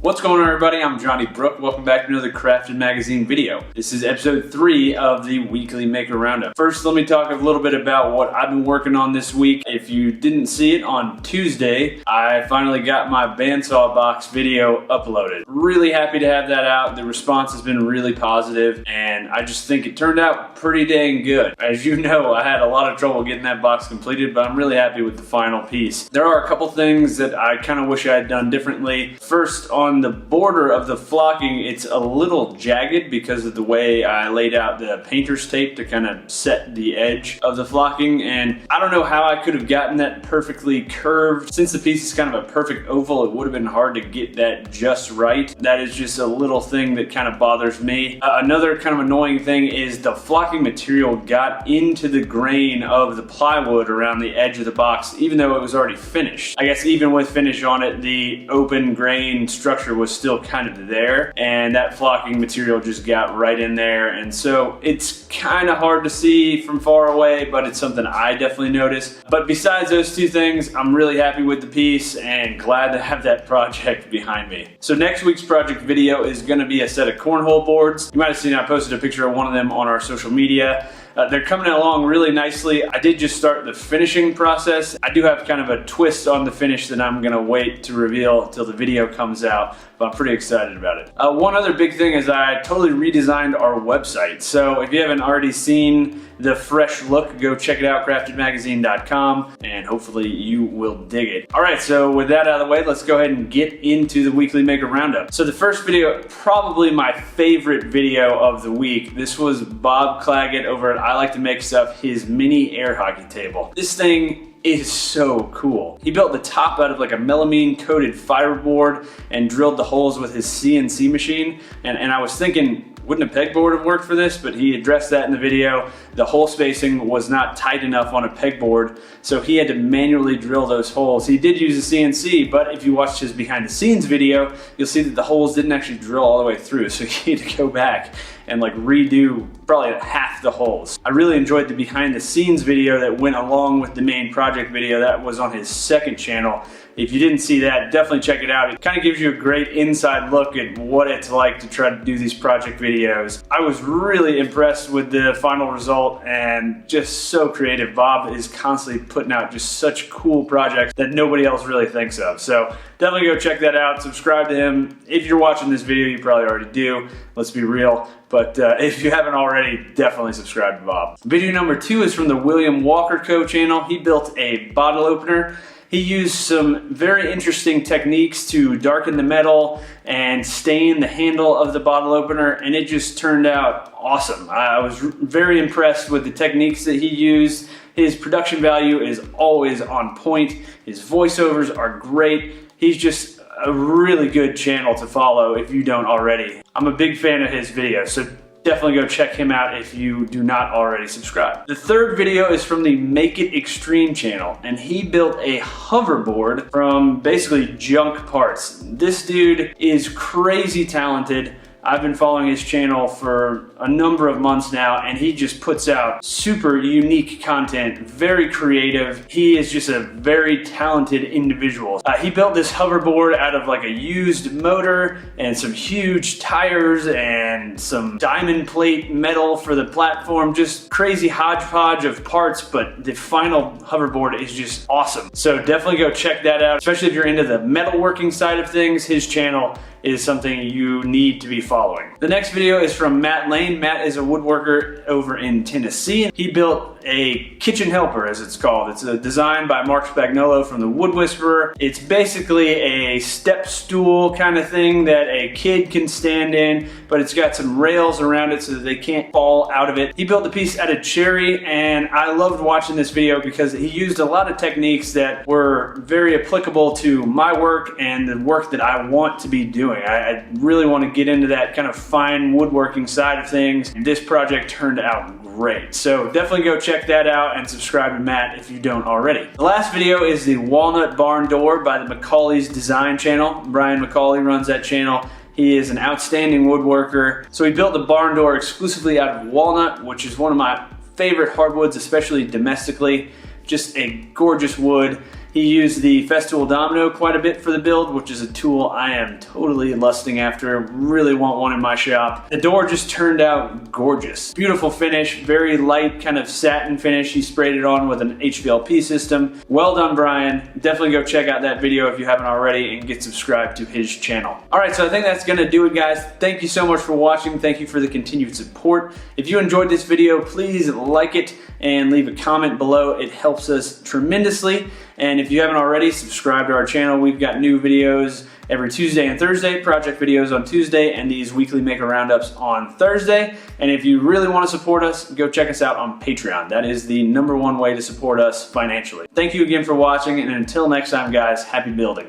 What's going on, everybody? I'm Johnny Brook. Welcome back to another Crafted Magazine video. This is episode 3 of the weekly Maker Roundup. First, let me talk a little bit about what I've been working on this week. If you didn't see it, on Tuesday, I finally got my Bandsaw box video uploaded. Really happy to have that out. The response has been really positive, and I just think it turned out pretty dang good. As you know, I had a lot of trouble getting that box completed, but I'm really happy with the final piece. There are a couple things that I kind of wish I had done differently. First, on the border of the flocking, it's a little jagged because of the way I laid out the painter's tape to kind of set the edge of the flocking, and I don't know how I could have gotten that perfectly curved. Since the piece is kind of a perfect oval, it would have been hard to get that just right. That is just a little thing that kind of bothers me. Another kind of annoying thing is the flocking material got into the grain of the plywood around the edge of the box, even though it was already finished. I guess even with finish on it, the open grain structure was still kind of there, and that flocking material just got right in there, and so it's kind of hard to see from far away, but it's something I definitely noticed. But besides those two things, I'm really happy with the piece and glad to have that project behind me. So next week's project video is going to be a set of cornhole boards. You might have seen I posted a picture of one of them on our social media. They're coming along really nicely. I did just start the finishing process. I do have kind of a twist on the finish that I'm gonna wait to reveal till the video comes out, but I'm pretty excited about it. One other big thing is I totally redesigned our website. So if you haven't already seen the fresh look, go check it out, craftedmagazine.com, and hopefully you will dig it. All right, so with that out of the way, let's go ahead and get into the weekly Maker Roundup. So the first video, probably my favorite video of the week. This was Bob Claggett over at I Like to Make Stuff, his mini air hockey table. This thing is so cool. He built the top out of like a melamine coated fiberboard and drilled the holes with his CNC machine. And I was thinking, wouldn't a pegboard have worked for this? But he addressed that in the video. The hole spacing was not tight enough on a pegboard, so he had to manually drill those holes. He did use a CNC, but if you watched his behind the scenes video, you'll see that the holes didn't actually drill all the way through, so he had to go back and like redo probably half the holes. I really enjoyed the behind the scenes video that went along with the main project video. That was on his second channel. If you didn't see that, definitely check it out. It kind of gives you a great inside look at what it's like to try to do these project videos. I was really impressed with the final result and just so creative. Bob is constantly putting out just such cool projects that nobody else really thinks of. So definitely go check that out. Subscribe to him. If you're watching this video, you probably already do. Let's be real. But if you haven't already, definitely subscribe to Bob. Video number 2 is from the William Walker Co. channel. He built a bottle opener. He used some very interesting techniques to darken the metal and stain the handle of the bottle opener, and it just turned out awesome. I was very impressed with the techniques that he used. His production value is always on point. His voiceovers are great. He's just a really good channel to follow if you don't already. I'm a big fan of his videos, so definitely go check him out if you do not already subscribe. The third video is from the Make It Extreme channel, and he built a hoverboard from basically junk parts. This dude is crazy talented. I've been following his channel for a number of months now, and he just puts out super unique content, very creative. He is just a very talented individual. He built this hoverboard out of like a used motor and some huge tires and some diamond plate metal for the platform. Just crazy hodgepodge of parts, but the final hoverboard is just awesome. So definitely go check that out, especially if you're into the metalworking side of things. His channel is something you need to be following. The next video is from Matt Lane. Matt is a woodworker over in Tennessee. He built a kitchen helper, as it's called. It's a design by Marc from the Wood Whisperer. It's basically a step stool kind of thing that a kid can stand in, but it's got some rails around it so that they can't fall out of it. He built the piece out of cherry, and I loved watching this video because he used a lot of techniques that were very applicable to my work and the work that I want to be doing. I really want to get into that kind of fine woodworking side of things, and this project turned out great. So definitely go check that out and subscribe to Matt if you don't already. The last video is the Walnut barn door by the McCauley's design channel. Brian McCauley runs that channel. He is an outstanding woodworker. So he built the barn door exclusively out of walnut, which is one of my favorite hardwoods, especially domestically. Just a gorgeous wood. He used the Festool Domino quite a bit for the build, which is a tool I am totally lusting after. Really want one in my shop. The door just turned out gorgeous. Beautiful finish, very light kind of satin finish. He sprayed it on with an HVLP system. Well done, Brian. Definitely go check out that video if you haven't already and get subscribed to his channel. All right, so I think that's gonna do it, guys. Thank you so much for watching. Thank you for the continued support. If you enjoyed this video, please like it and leave a comment below. It helps us tremendously. And if you haven't already, subscribe to our channel. We've got new videos every Tuesday and Thursday, project videos on Tuesday, and these weekly maker roundups on Thursday. And if you really want to support us, go check us out on Patreon. That is the #1 way to support us financially. Thank you again for watching, and until next time, guys, happy building.